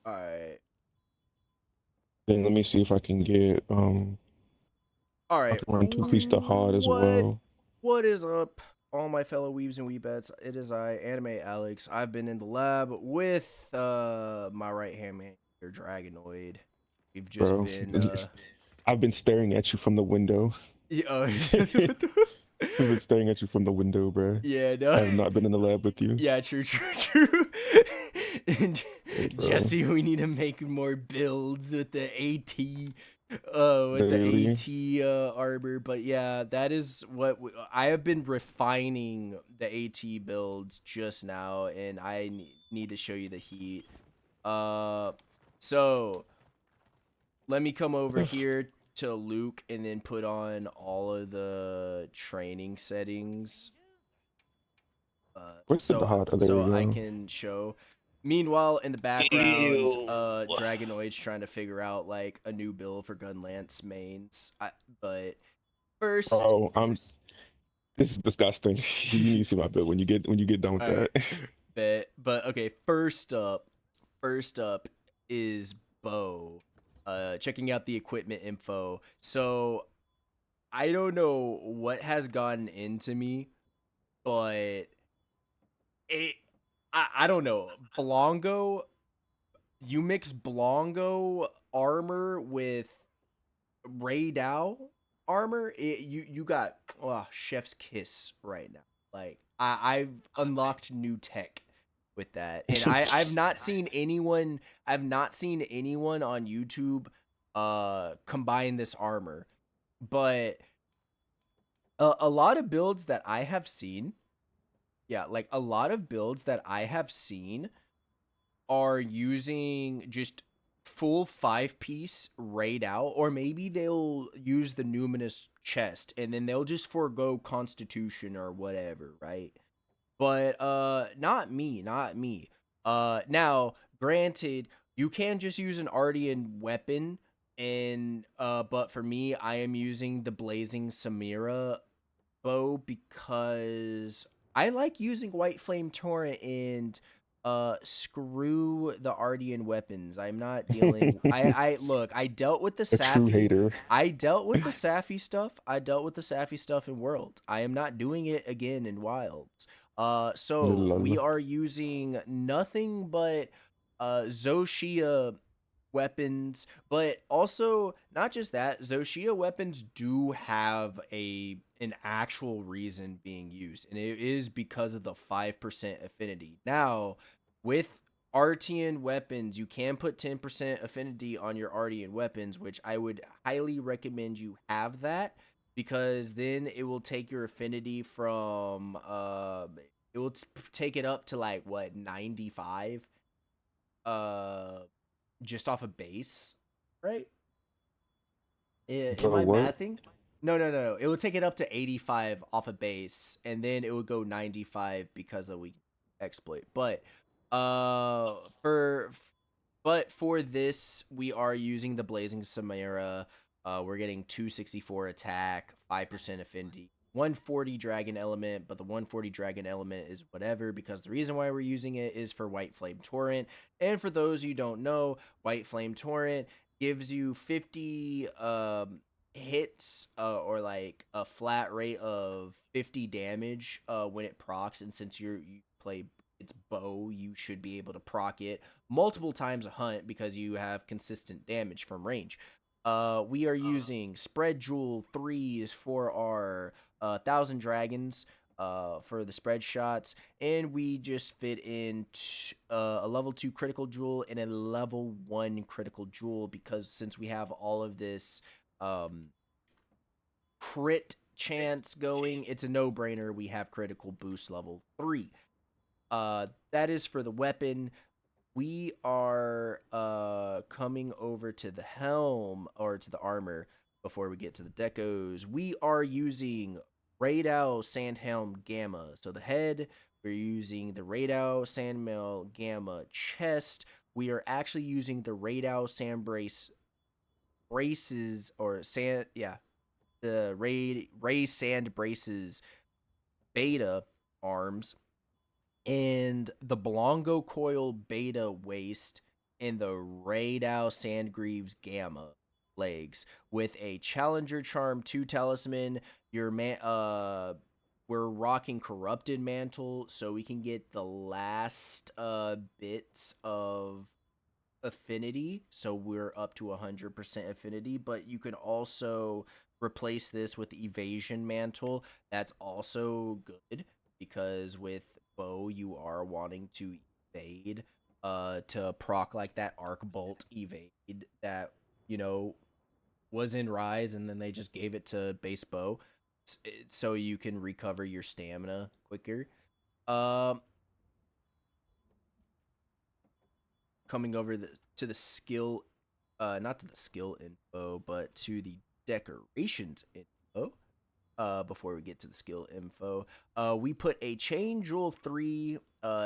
All right. Then let me see if I can get All I right. can run two-piece to hard as well. What is up, all my fellow weebs and weebettes? It is I, Anime Alex. I've been in the lab with my right hand man, your Dragonoid. We've just Bro. been I've been staring at you from the window. yeah, I've been staring at you from the window, bro. yeah, I no. have not been in the lab with you. Yeah, true. And Hey, bro. Jesse, we need to make more builds with the Literally. armor. But yeah, that is what I have been refining the AT builds just now, and I need to show you the heat. Uh, so let me come over here to Luke and then put on all of the training settings Where's the so hard? Oh, there so we I go. can show. Meanwhile, in the background, Ew. Dragonoid's trying to figure out like a new build for Gunlance mains. But first, Oh, this is disgusting. You need to see my build when you get done with all right, that. but okay. First up is Bo. Checking out the equipment info. So I don't know what has gotten into me, but it I don't know. Blongo, you mix Blongo armor with Ray Dow armor, you got chef's kiss right now. Like I've unlocked new tech with that, and I've not seen anyone on YouTube combine this armor, but a lot of builds that I have seen, yeah, like a lot of builds that I have seen are using just full 5-piece raid out, or maybe they'll use the numinous chest and then they'll just forego constitution or whatever, right? But not me. Now granted, you can just use an Ardian weapon, and but for me, I am using the blazing Samira bow because I like using White Flame Torrent, and screw the Ardian weapons. I'm not dealing. I look. I dealt with the A true Safi. hater. I dealt with the Safi stuff. I dealt with the Safi stuff in World. I am not doing it again in Wilds. So we Lol. are using nothing but Zoshia weapons, but also not just that, Zoshia weapons do have an actual reason being used, and it is because of the 5% affinity. Now, with Artian weapons, you can put 10% affinity on your Artian weapons, which I would highly recommend you have that, because then it will take your affinity from it will take it up to like what, 95 uh just off a base, right? Am Bro, I what? mathing? No. It would take it up to 85 off a base, and then it would go 95 because of we exploit. Uh, for for this, we are using the Blazing Samara. We're getting 264 attack, 5% affinity, 140 dragon element, but the 140 dragon element is whatever, because the reason why we're using it is for White Flame Torrent. And for those who don't know, White Flame Torrent gives you 50 hits, or like a flat rate of 50 damage when it procs, and since you play its bow, you should be able to proc it multiple times a hunt because you have consistent damage from range. We are using spread jewel 3s for our 1,000 dragons for the spread shots, and we just fit in a level 2 critical jewel and a level 1 critical jewel, because since we have all of this um, crit chance going, it's a no-brainer. We have critical boost level 3. That is for the weapon. We are coming over to the helm, or to the armor, before we get to the decos. We are using Radau Sandhelm Gamma. So the head, we're using the Radau Sandmail Gamma chest. We are actually using the Radau Sand braces, or sand, yeah, the Ray Sand braces beta arms, and the Blongo Coil beta waist, in the Raydao Sandgreaves Gamma legs with a Challenger Charm 2 Talisman. Your we're rocking Corrupted Mantle so we can get the last bits of affinity, so we're up to 100% affinity, but you can also replace this with Evasion Mantle. That's also good because with bow you are wanting to evade to proc like that arc bolt evade that, you know, was in Rise and then they just gave it to base bow so you can recover your stamina quicker. Um Coming over to the skill, not to the skill info, but to the decorations info. Before we get to the skill info, we put a chain jewel 3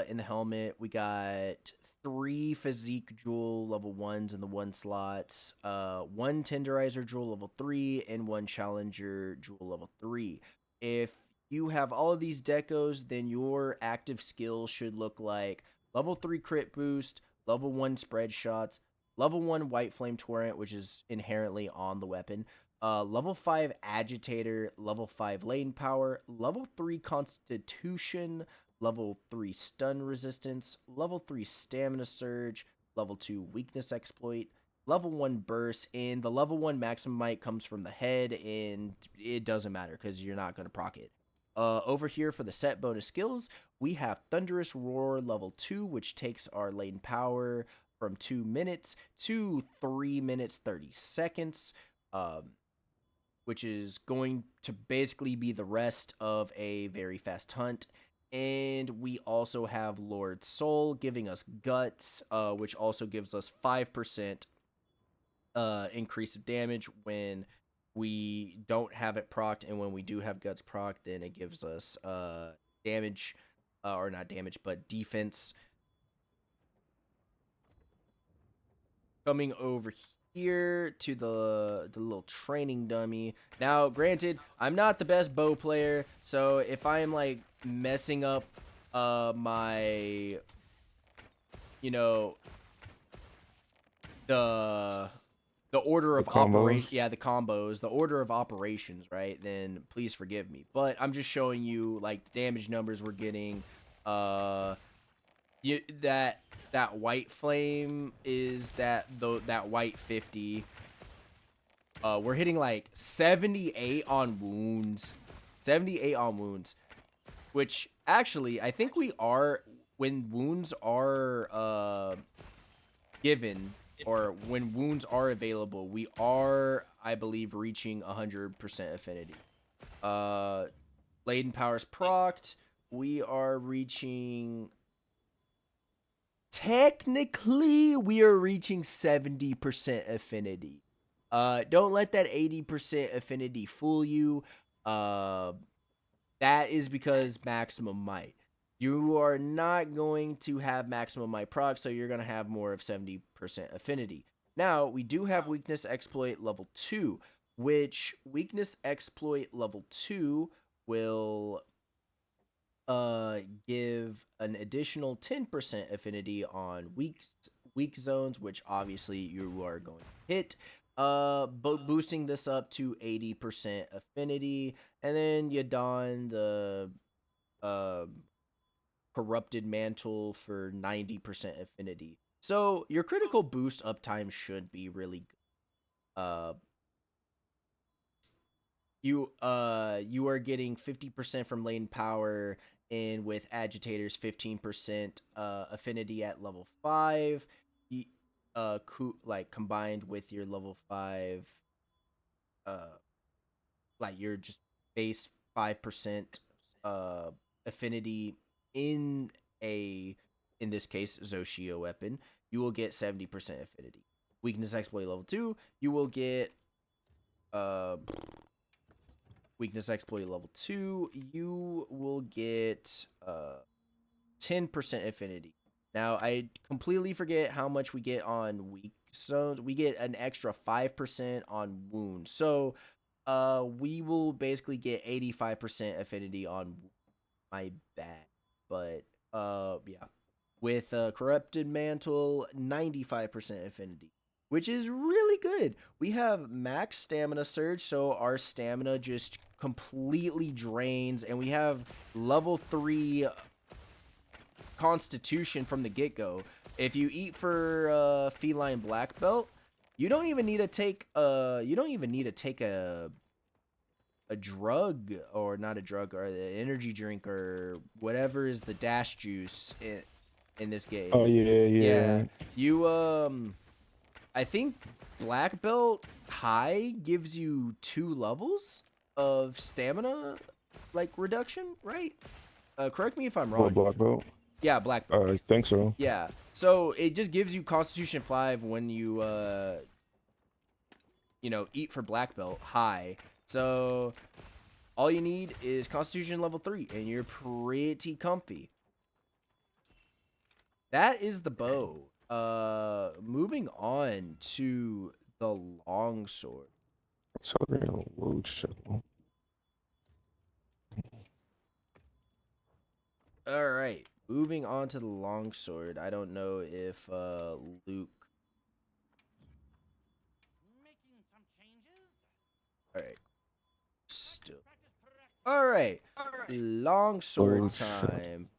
in the helmet. We got 3 physique jewel level 1s in the 1 slots, 1 tenderizer jewel level 3, and 1 challenger jewel level 3. If you have all of these decos, then your active skill should look like level 3 crit boost, level 1 spread shots, level 1 white flame torrent, which is inherently on the weapon, level 5 agitator, level 5 lane power, level 3 constitution, level 3 stun resistance, level 3 stamina surge, level 2 weakness exploit, level 1 burst, and the level 1 maximum might comes from the head, and it doesn't matter because you're not going to proc it. Over here for the set bonus skills, we have Thunderous Roar level 2, which takes our lane power from 2 minutes to 3 minutes 30 seconds. Which is going to basically be the rest of a very fast hunt. And we also have Lord Soul giving us Guts, which also gives us 5% increase of damage when we don't have it procced. And when we do have Guts procced, then it gives us damage, or not damage, but defense. Coming over here to the little training dummy. Now, granted, I'm not the best bow player, so if I am like messing up my, you know, the order The of combos. operation, yeah, the combos, the order of operations, right? Then please forgive me. But I'm just showing you like the damage numbers we're getting. Uh that white flame is that white 50. We're hitting like 78 on wounds. 78 on wounds. Which actually I think we are, when wounds are given, or when wounds are available, we are, I believe, reaching 100% affinity. Laden powers procced. We are reaching, technically we are reaching 70% affinity. Don't let that 80% affinity fool you. That is because maximum might. You are not going to have maximum might proc, so you're going to have more of 70% affinity. Now, we do have weakness exploit level 2, which weakness exploit level 2 will give an additional 10% affinity on weak zones, which obviously you are going to hit. Boosting this up to 80% affinity, and then you don the uh corrupted mantle for 90% affinity. So your critical boost uptime should be really good. You are getting 50% from lane power, and with agitators 15% affinity at level 5, like combined with your level 5, uh like your just base 5% affinity in a, in this case, Zoshio weapon, you will get 70% affinity. Weakness exploit level 2, you will get uh weakness exploit level 2, you will get 10% affinity. Now, I completely forget how much we get on weak zones. We get an extra 5% on wounds. So, we will basically get 85% affinity on my bad. But, yeah. with Corrupted Mantle, 95% affinity, which is really good. We have max stamina surge, so our stamina just completely drains, and we have level 3 constitution from the get-go. If you eat for feline black belt, you don't even need to take a drug, or not a drug, or an energy drink, or whatever is the dash juice in this game. Oh yeah, Yeah, yeah. you I think black belt high gives you 2 levels of stamina like reduction, right? Correct me if I'm What, wrong here. black belt? Yeah, black belt. I think so. Yeah. So it just gives you Constitution 5 when you eat for black belt high. So all you need is Constitution level 3 and you're pretty comfy. That is the bow. Moving on to the longsword. Accelerator load shovel. All right. Moving on to the longsword. I don't know if Luke. All right. Still. All right. Longsword Load shovel. time.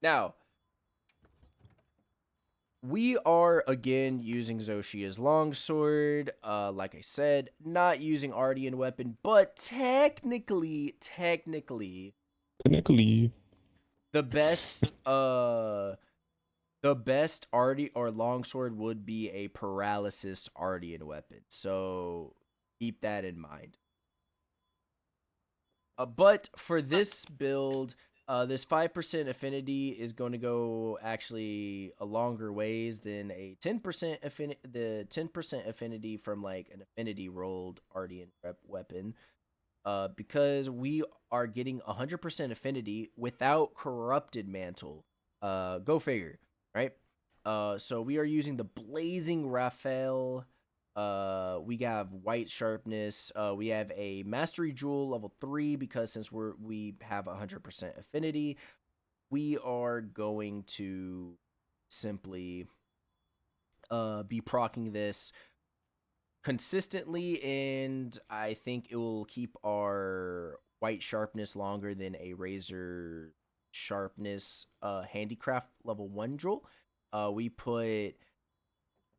Now, we are again using Zoshia's longsword. Like I said, not using Ardian weapon, but technically, Technically, the best Ardi or longsword would be a paralysis Ardian weapon. So keep that in mind. But for this build, this 5% affinity is going to go actually a longer ways than a 10% affinity. The 10% affinity from like an affinity rolled Ardian weapon, because we are getting 100% affinity without corrupted mantle. Go figure, right? So we are using the blazing Raphael. We have white sharpness. We have a mastery jewel level 3, because since we have 100% affinity, we are going to simply be procking this consistently, and I think it will keep our white sharpness longer than a razor sharpness handicraft level 1 jewel. We put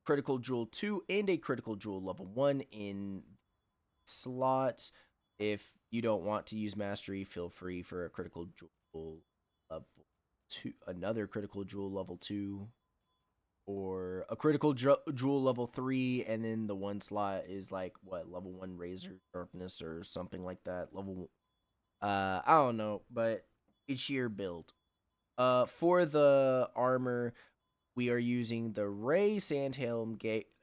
critical jewel 2 and a critical jewel level 1 in slots. If you don't want to use mastery, feel free for a critical jewel level 2, another critical jewel level 2, or a critical jewel level 3, and then the one slot is like what, level 1 razor sharpness or something like that. Level I don't know, but it's your build. For the armor, we are using the Ray Sandhelm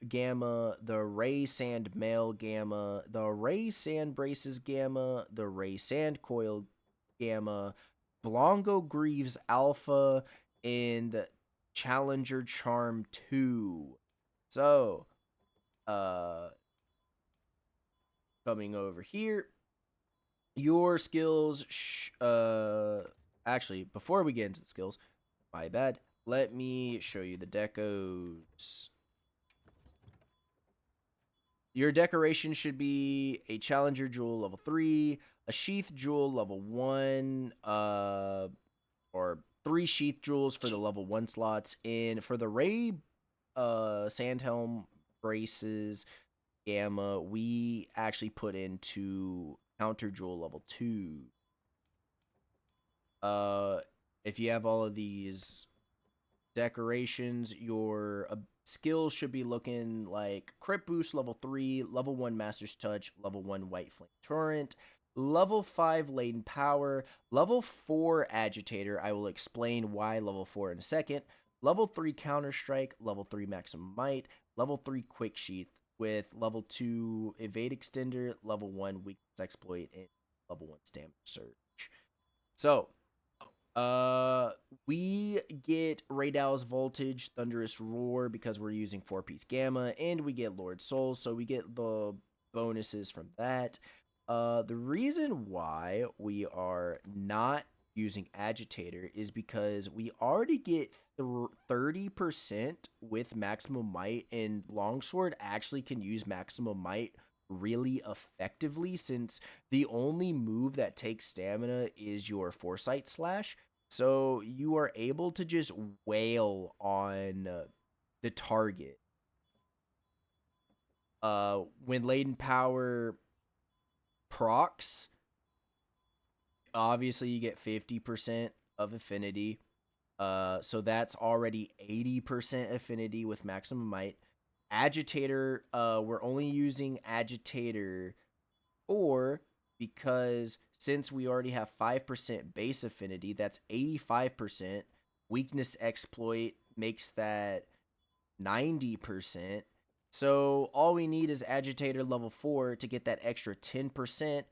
Gamma, the Ray Sand Mail Gamma, the Ray Sand Braces Gamma, the Ray Sand Coil Gamma, Blongo Greaves Alpha, and Challenger Charm 2. So, coming over here, your skills, actually, before we get into the skills, my bad, let me show you the decos. Your decoration should be a Challenger Jewel level 3, a Sheath Jewel level 1, or 3 Sheath Jewels for the level 1 slots. And for the Ray Sandhelm Braces Gamma, we actually put into Counter Jewel level 2. If you have all of these decorations, your skills should be looking like crit boost level 3, level 1 master's touch, level 1 white flame torrent, level 5 laden power, level 4 agitator. I will explain why level 4 in a second. Level 3 counter strike, level 3 maximum might, level 3 quick sheath, with level 2 evade extender, level 1 weakness exploit, and level 1 stamina surge. So we get Raydal's Voltage, Thunderous Roar, because we're using 4-piece Gamma, and we get Lord Soul, so we get the bonuses from that. The reason why we are not using Agitator is because we already get 30% with Maximum Might, and Longsword actually can use Maximum Might really effectively since the only move that takes stamina is your Foresight Slash. So you are able to just wail on the target. When Laden Power procs, obviously you get 50% of affinity. So that's already 80% affinity with Maximum Might. Agitator, we're only using Agitator 4 because since we already have 5% base affinity, that's 85%. Weakness Exploit makes that 90%. So all we need is Agitator level 4 to get that extra 10%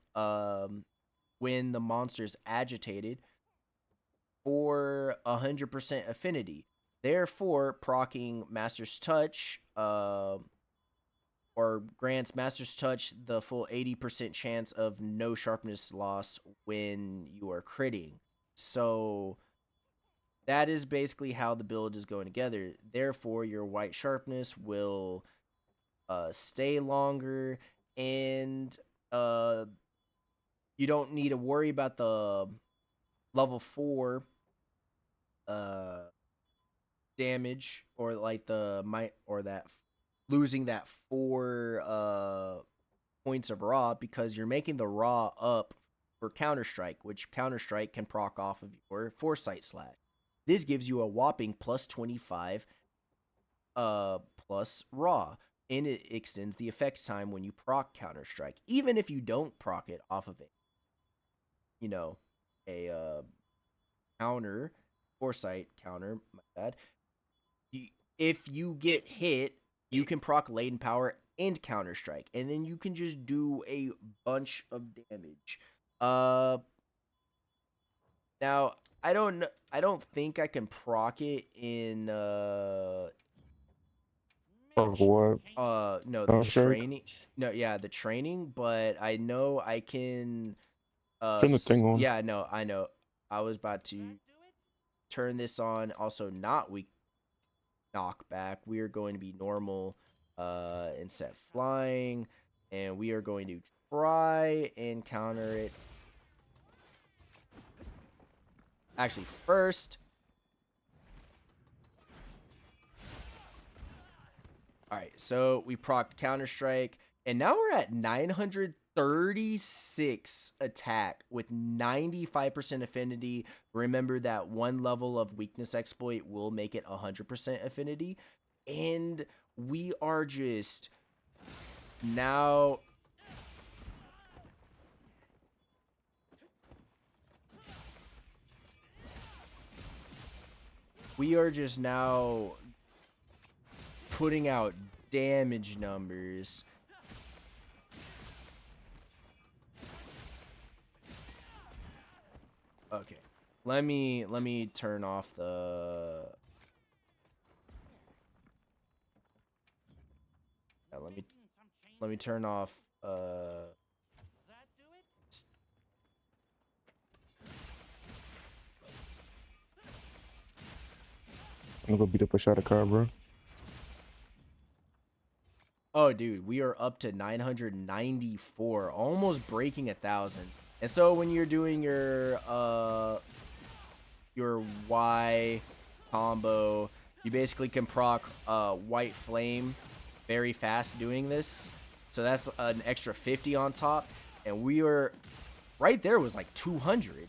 when the monster's agitated for 100% affinity. Therefore, proccing Master's Touch or grants Master's Touch the full 80% chance of no sharpness loss when you are critting. So that is basically how the build is going together. Therefore, your white sharpness will stay longer, and you don't need to worry about the level 4 damage or like the might or that losing that 4 points of raw because you're making the raw up for Counter-Strike, which Counter-Strike can proc off of your Foresight Slash. This gives you a whopping plus 25 plus raw, and it extends the effect time when you proc Counter-Strike, even if you don't proc it off of a counter, Foresight counter, my bad. If you get hit, you can proc Laden Power and Counter-Strike, and then you can just do a bunch of damage. Now I don't think I can proc it in What? no, the Strike? training. No, yeah, the training, but I know I can Turn the thing on. yeah, no, I know. I was about to turn this on, also not weak knockback. We are going to be normal and set flying, and we are going to try and counter it. Actually, first, all right, so we procced Counter-Strike, and now we're at 936 attack with 95% affinity. Remember that one level of weakness exploit will make it 100% affinity. And we are just now... We are just now putting out damage numbers. Okay, let me turn off the. Yeah, let me turn off. I'm gonna go beat up a shot of car, bro. Oh, dude, we are up to 994, almost breaking 1,000. And so when you're doing your Y combo, you basically can proc White Flame very fast doing this. So that's an extra 50 on top, and we are right there was like 200.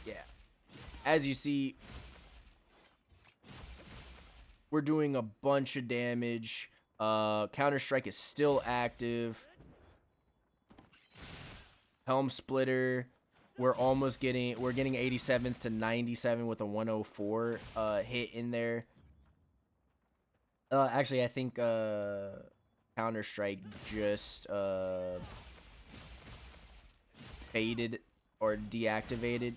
Yeah, as you see, we're doing a bunch of damage. Counter-Strike is still active. Helm Splitter, we're getting 87s to 97 with a 104 hit in there. Actually, I think Counter-Strike just faded or deactivated.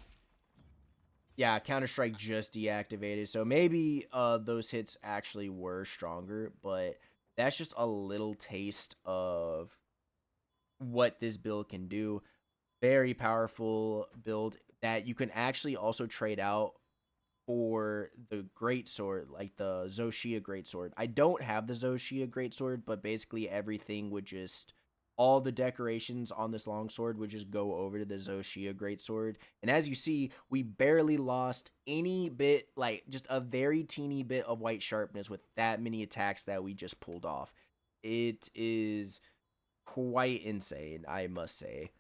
Yeah, Counter-Strike just deactivated, so maybe those hits actually were stronger, but that's just a little taste of what this build can do. very powerful build that you can actually also trade out for the great sword, like the Zoshia great sword. I don't have the Zoshia great sword, but basically everything would just all the decorations on this longsword would just go over to the Zoshia great sword. And as you see, we barely lost any bit, like just a very teeny bit of white sharpness with that many attacks that we just pulled off. It is quite insane, I must say.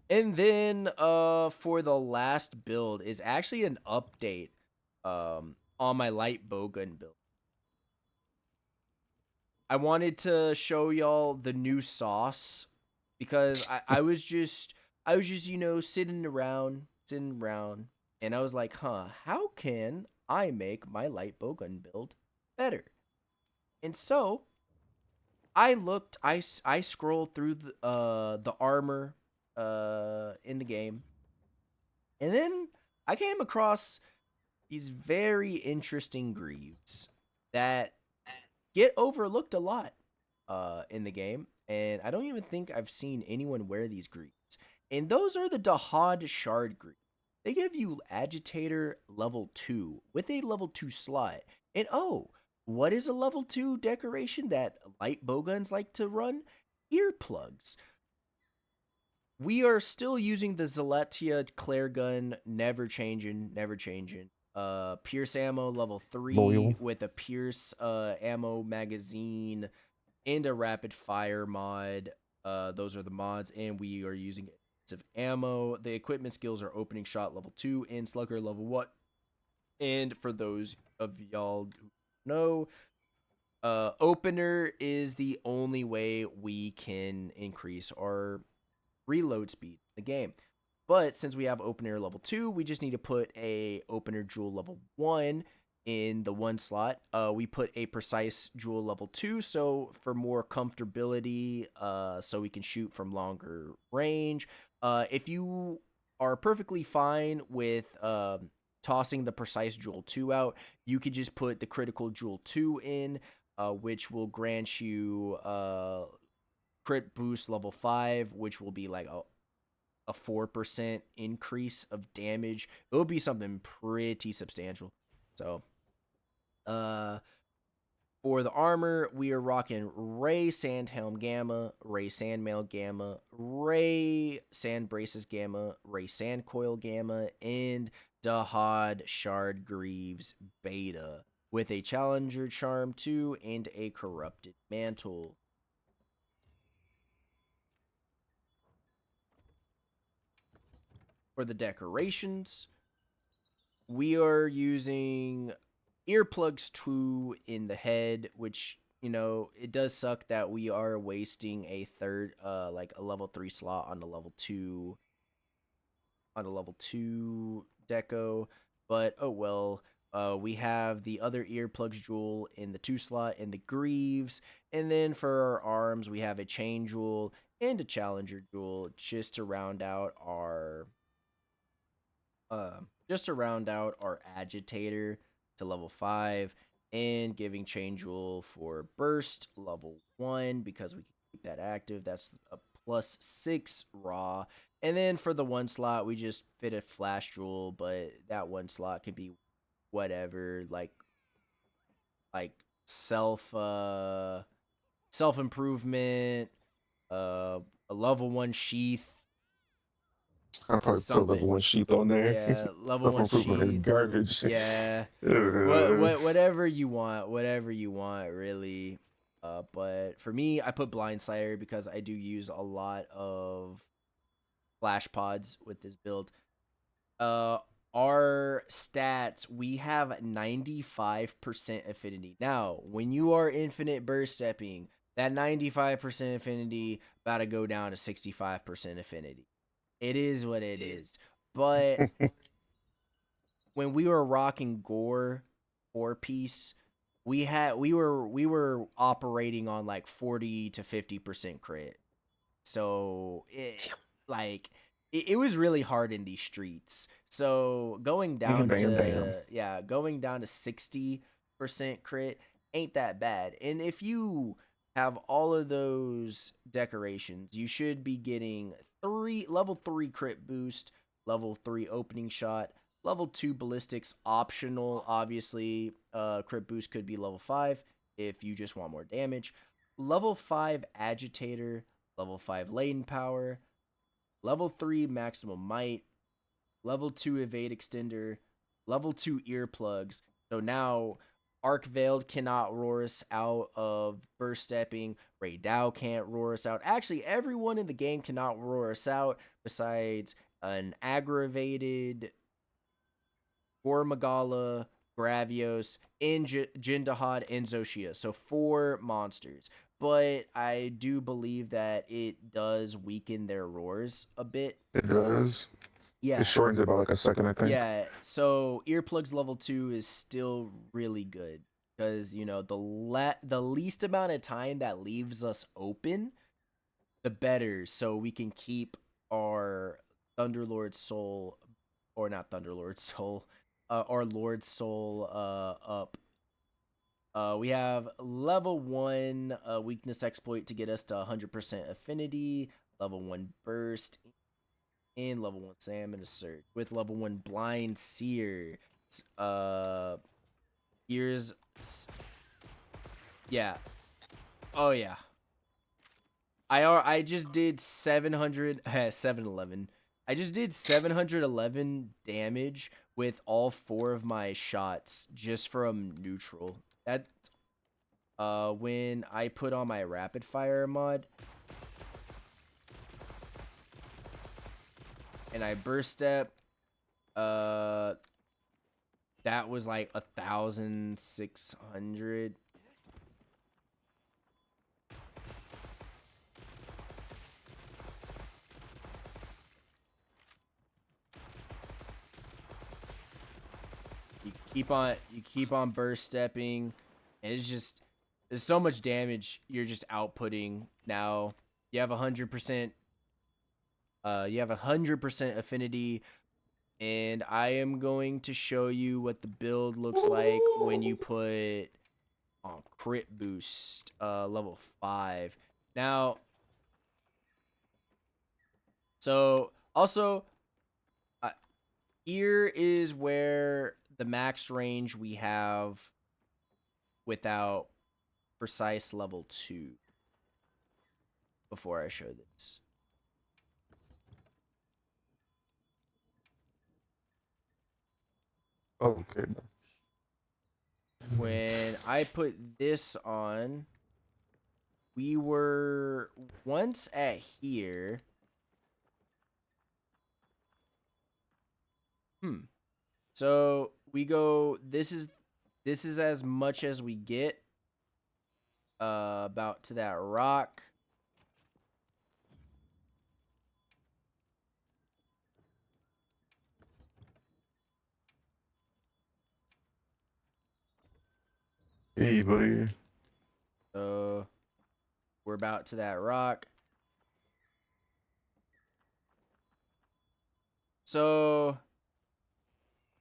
And then for the last build is actually an update on my Lightbowgun build. I wanted to show y'all the new sauce because I was just sitting around and I was like, huh, how can I make my Lightbowgun build better? And so I scrolled through the armor in the game, and then I came across these very interesting greaves that get overlooked a lot in the game, and I don't even think I've seen anyone wear these greaves. And those are the Dahad Shard greaves. They give you Agitator level 2 with a level 2 slot. And oh, what is a level 2 decoration that light bowguns like to run? Earplugs. We are still using the Zelatia Claire gun, never changing, never changing. Pierce ammo level 3 Loyal. with a Pierce ammo magazine and a rapid fire mod. Those are the mods, and we are using expensive ammo. The equipment skills are opening shot level 2 and slugger level 1. And for those of y'all who know, opener is the only way we can increase our reload speed in the game. But since we have opener level 2, we just need to put a opener jewel level 1 in the one slot. We put a precise jewel level 2 so for more comfortability, so we can shoot from longer range. If you are perfectly fine with tossing the precise jewel 2 out, you could just put the critical jewel 2 in, which will grant you crit boost level 5, which will be like a 4% increase of damage. It will be something pretty substantial. So, uh, for the armor, we are rocking Ray Sandhelm Gamma, Ray Sandmail Gamma, Ray Sand Braces Gamma, Ray Sandcoil Gamma, and Dahad Shard Greaves Beta with a Challenger Charm 2 and a Corrupted Mantle. For the decorations, we are using earplugs 2 in the head, which it does suck that we are wasting a third like a level 3 slot on a level 2 deco, but oh well. We have the other earplugs jewel in the 2 slot and the greaves, and then for our arms we have a chain jewel and a challenger jewel just to round out our agitator to level 5, and giving chain jewel for burst level 1 because we can keep that active. That's a plus 6 raw. And then for the one slot, we just fit a flash jewel, but that one slot can be whatever, like self self improvement, a level 1 sheath, I'll probably put a level something. one sheath on there. Yeah, level Self 1 improvement is sheath. garbage. Yeah. Uh, Whatever you want, really. But for me, I put Blindsider because I do use a lot of flash pods with this build. Uh, our stats, we have 95% affinity. Now, when you are infinite burst stepping, that 95% affinity about to go down to 65% affinity. It is what it is. But when we were rocking Gore 4-piece, we were operating on like 40 to 50% crit. So it was really hard in these streets. So damn, damn, damn. going down to 60% crit ain't that bad. And if you have all of those decorations, you should be getting level 3 crit boost, level 3 opening shot, level 2 ballistics optional. Obviously, crit boost could be level 5 if you just want more damage. Level 5 agitator, level 5 laden power, level 3 maximum might, level 2 evade extender, level 2 earplugs. So now Arc Veiled cannot roar us out of burst stepping. Ray Dow can't roar us out. Actually, everyone in the game cannot roar us out besides an aggravated Gormagala, Gravios, Jindahad, and Zoshia. So 4 monsters. But I do believe that it does weaken their roars a bit. It does. It Yeah. shortens it by like a second, I think. Yeah, so earplugs level 2 is still really good because the least amount of time that leaves us open, the better, so we can keep our Thunderlord soul, or not Thunderlord soul, our Lord soul up. We have level 1 weakness exploit to get us to 100% affinity, level 1 burst, and level 1 salmon assert with level 1 blind seer. Uh, ears. Yeah. Oh yeah. I just did 700 711. I just did 711 damage with all 4 of my shots just from neutral. That when I put on my rapid fire mod and I burst step, that was like 1,600. You keep on burst stepping, and it's just there's so much damage you're just outputting. Now you have 100%. You have 100% affinity, and I am going to show you what the build looks like when you put on crit boost, level 5. Now, so also, here is where the max range we have without precise level 2 before I show this. Okay. When I put this on, we were once at here. So we go, this is as much as we get about to that rock. Hey, buddy. So we're about to that rock. So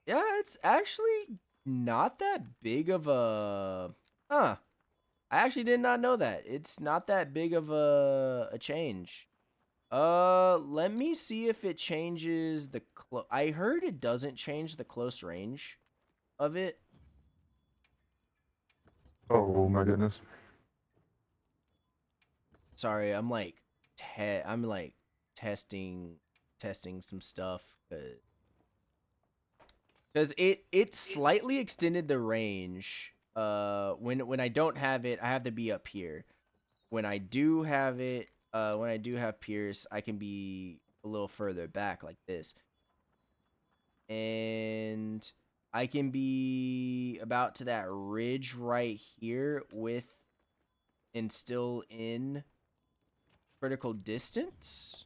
yeah, it's actually not that big of a I actually did not know that. It's not that big of a change. Let me see if it changes the I heard it doesn't change the close range of it. Oh my goodness. Sorry, I'm like I'm like testing some stuff cuz it slightly extended the range. When I don't have it, I have to be up here. When I do have it, when I do have Pierce, I can be a little further back like this. And I can be about to that ridge right here with and still in critical distance.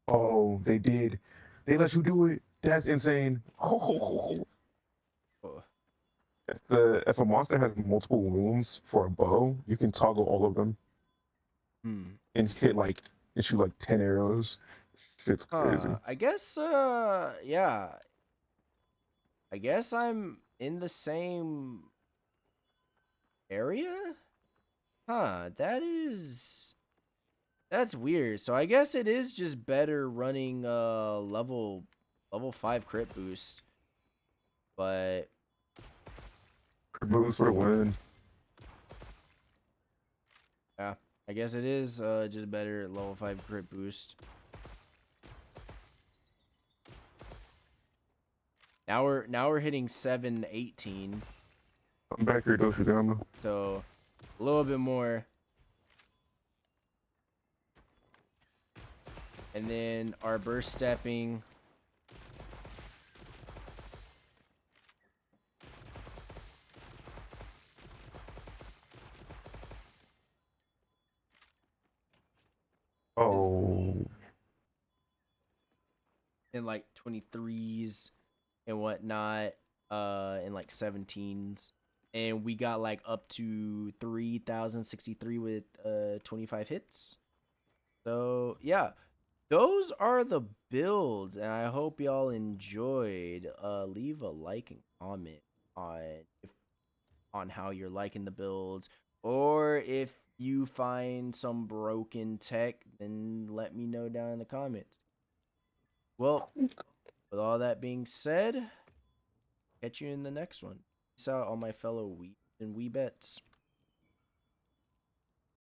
Oh, they did. They let you do it. That's insane. Oh. Oh, If a monster has multiple wounds for a bow, you can toggle all of them and shoot like 10 arrows. Shit's crazy. I guess yeah. I guess I'm in the same area? Huh, that's weird. So I guess it is just better running level 5 crit boost. But Boost for the win. yeah, I guess it is just better level 5 crit boost. Now we're hitting 718. I'm back here, Doshigama. So a little bit more. And then our burst stepping. Oh. In like 23s and whatnot. In like 17s. And we got like up to 3063 with 25 hits. So yeah. Those are the builds, and I hope y'all enjoyed. Leave a like and comment on how you're liking the builds, or if you find some broken tech, then let me know down in the comments. Well, with all that being said, catch you in the next one. Peace out, all my fellow weebs and weebettes.